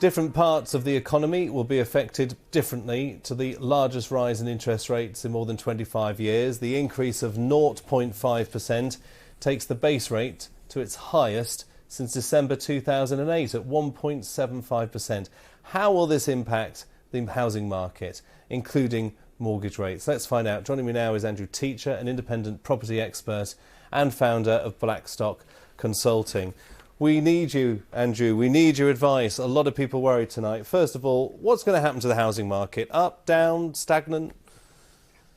Different parts of the economy will be affected differently. To the largest rise in interest rates in more than 25 years, the increase of 0.5% takes the base rate to its highest since December 2008 at 1.75%. How will this impact the housing market, including mortgage rates? Let's find out. Joining me now is Andrew Teacher, an independent property expert and founder of Blackstock Consulting. We need you, Andrew. We need your advice. A lot of people worried tonight. First of all, what's going to happen to the housing market? Up, down, stagnant?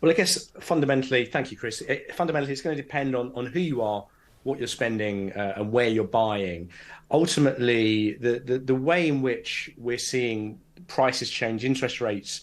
Well, I guess fundamentally, thank you, Chris. Fundamentally, it's going to depend on who you are, what you're spending, and where you're buying. Ultimately, the way in which we're seeing prices change, interest rates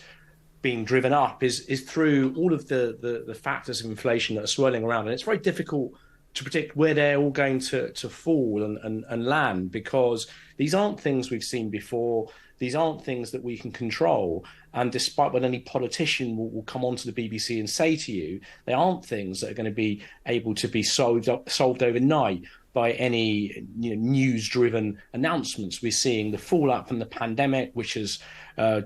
being driven up, is through all of the factors of inflation that are swirling around, and it's very difficult to predict where they're all going to fall and land, because these aren't things we've seen before. These aren't things that we can control. And despite what any politician will come onto the BBC and say to you, they aren't things that are going to be able to be solved overnight by any news-driven announcements. We're seeing the fallout from the pandemic, which has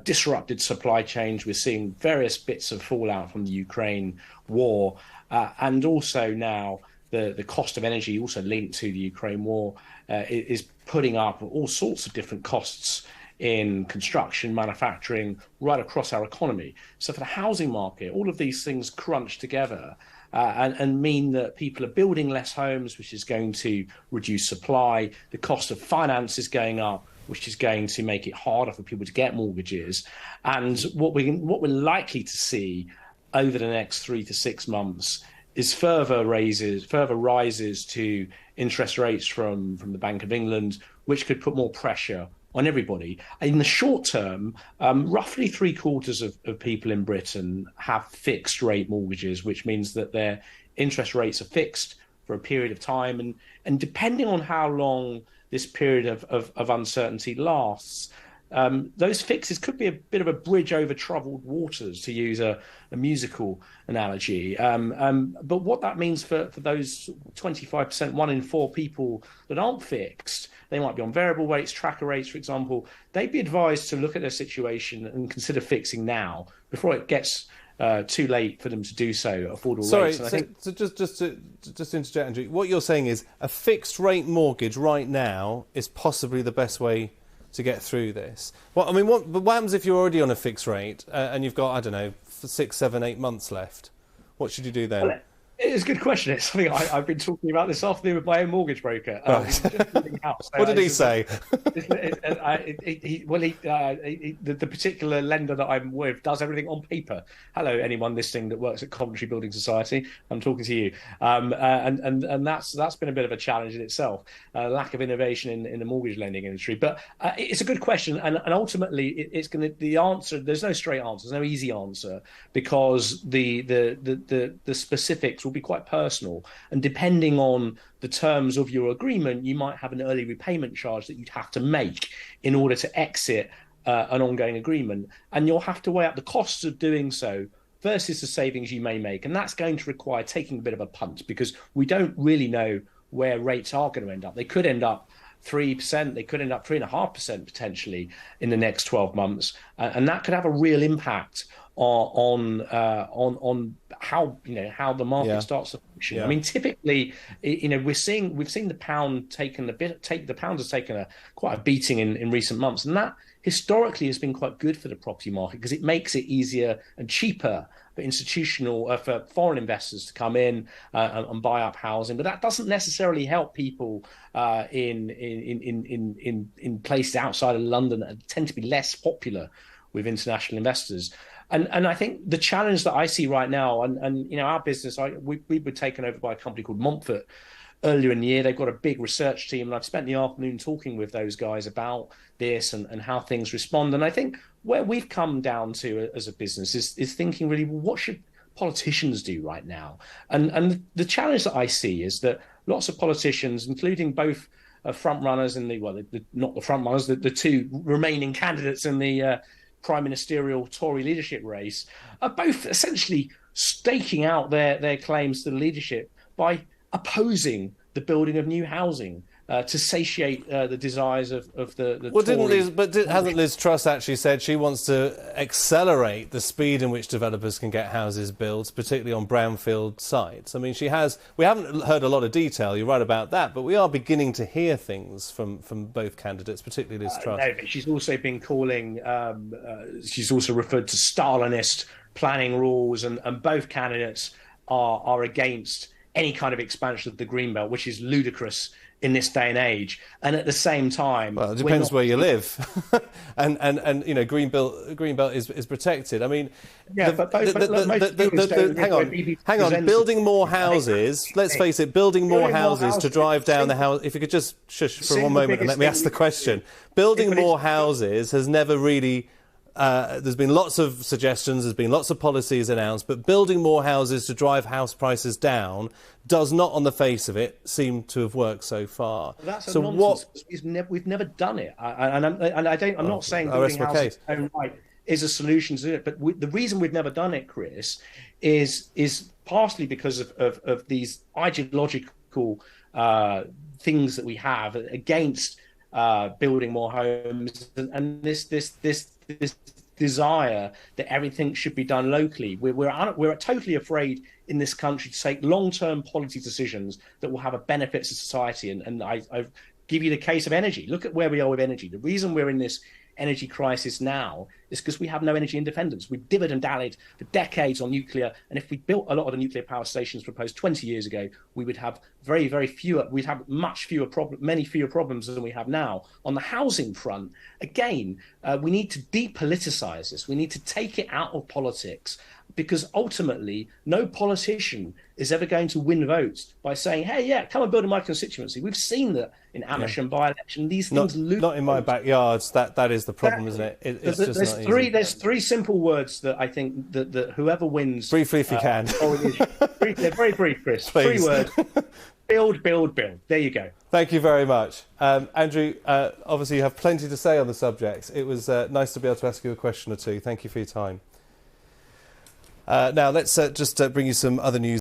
disrupted supply chains. We're seeing various bits of fallout from the Ukraine war, and also now the cost of energy, also linked to the Ukraine war, is putting up all sorts of different costs in construction, manufacturing, right across our economy. So for the housing market, all of these things crunch together and mean that people are building less homes, which is going to reduce supply. The cost of finance is going up, which is going to make it harder for people to get mortgages. And what we're likely to see over the next 3 to 6 months is further rises to interest rates from the Bank of England, which could put more pressure on everybody. In the short term, roughly 3/4 of people in Britain have fixed rate mortgages, which means that their interest rates are fixed for a period of time. And depending on how long this period of uncertainty lasts, those fixes could be a bit of a bridge over troubled waters, to use a musical analogy. But what that means for those 25%, 1 in 4 people that aren't fixed, they might be on variable rates, tracker rates, for example, they'd be advised to look at their situation and consider fixing now before it gets too late for them to do so at affordable rates. And so just to interject, Andrew, what you're saying is a fixed rate mortgage right now is possibly the best way to get through this. What happens if you're already on a fixed rate and you've got, I don't know, 6, 7, 8 months left? What should you do then? Well, it's a good question. It's something I've been talking about this afternoon with my own mortgage broker. Right. What did he say? The particular lender that I'm with does everything on paper. Hello, anyone listening that works at Coventry Building Society, I'm talking to you. And that's been a bit of a challenge in itself. Lack of innovation in the mortgage lending industry. But it's a good question, and ultimately it's going to the answer. There's no straight answer. There's no easy answer, because the specifics will be quite personal, and depending on the terms of your agreement, you might have an early repayment charge that you'd have to make in order to exit an ongoing agreement, and you'll have to weigh up the costs of doing so versus the savings you may make, and that's going to require taking a bit of a punt, because we don't really know where rates are going to end up. They could end up 3%, they could end up 3.5% potentially in the next 12 months, and that could have a real impact on how the market starts to function. Yeah. I mean, typically, we've seen the pound the pound has taken quite a beating in recent months, and that historically has been quite good for the property market, because it makes it easier and cheaper for for foreign investors to come in and buy up housing. But that doesn't necessarily help people in places outside of London that tend to be less popular with international investors. And I think the challenge that I see right now, and our business, we were taken over by a company called Montfort earlier in the year. They've got a big research team, and I've spent the afternoon talking with those guys about this and how things respond. And I think where we've come down to as a business is thinking really, well, what should politicians do right now? And the challenge that I see is that lots of politicians, including both front runners and not the front runners, the two remaining candidates in the prime ministerial Tory leadership race, are both essentially staking out their claims to the leadership by opposing the building of new housing. to satiate the desires of the Well, Tory. hasn't Liz Truss actually said she wants to accelerate the speed in which developers can get houses built, particularly on brownfield sites? I mean, she has. We haven't heard a lot of detail. You're right about that, but we are beginning to hear things from both candidates, particularly Liz Truss. No, but she's also been calling. She's also referred to Stalinist planning rules, and both candidates are against any kind of expansion of the Greenbelt, which is ludicrous in this day and age. And at the same time, well, it depends where you live, and you know, Greenbelt is protected. I mean, yeah, hang on, building more houses. Let's face it, building more houses to drive down the house. If you could just shush for one moment and let me ask the question. Building more houses has never really. There's been lots of suggestions, there's been lots of policies announced, but building more houses to drive house prices down does not, on the face of it, seem to have worked so far. Well, that's so nonsense. We've never done it, I'm not saying building houses in its own right is a solution to it, but the reason we've never done it, Chris, is partially because of these ideological things that we have against building more homes, and this desire that everything should be done locally. We're totally afraid in this country to take long-term policy decisions that will have a benefit to society. And I give you the case of energy. Look at where we are with energy. The reason we're in this energy crisis now is because we have no energy independence. We've dividend-dallied for decades on nuclear, and if we built a lot of the nuclear power stations proposed 20 years ago, we would have many fewer problems than we have now. On the housing front, again, we need to depoliticize this. We need to take it out of politics, because ultimately no politician is ever going to win votes by saying, hey, yeah, come and build in my constituency. We've seen that in Amersham by-election. These things lose. Not in my backyards. That is the problem, isn't it? It's just not easy. There's three simple words that I think that whoever wins... Briefly, if you can. They're very brief, Chris. Please. 3 words. Build, build, build. There you go. Thank you very much. Andrew, obviously you have plenty to say on the subject. It was nice to be able to ask you a question or two. Thank you for your time. Now, let's just bring you some other news.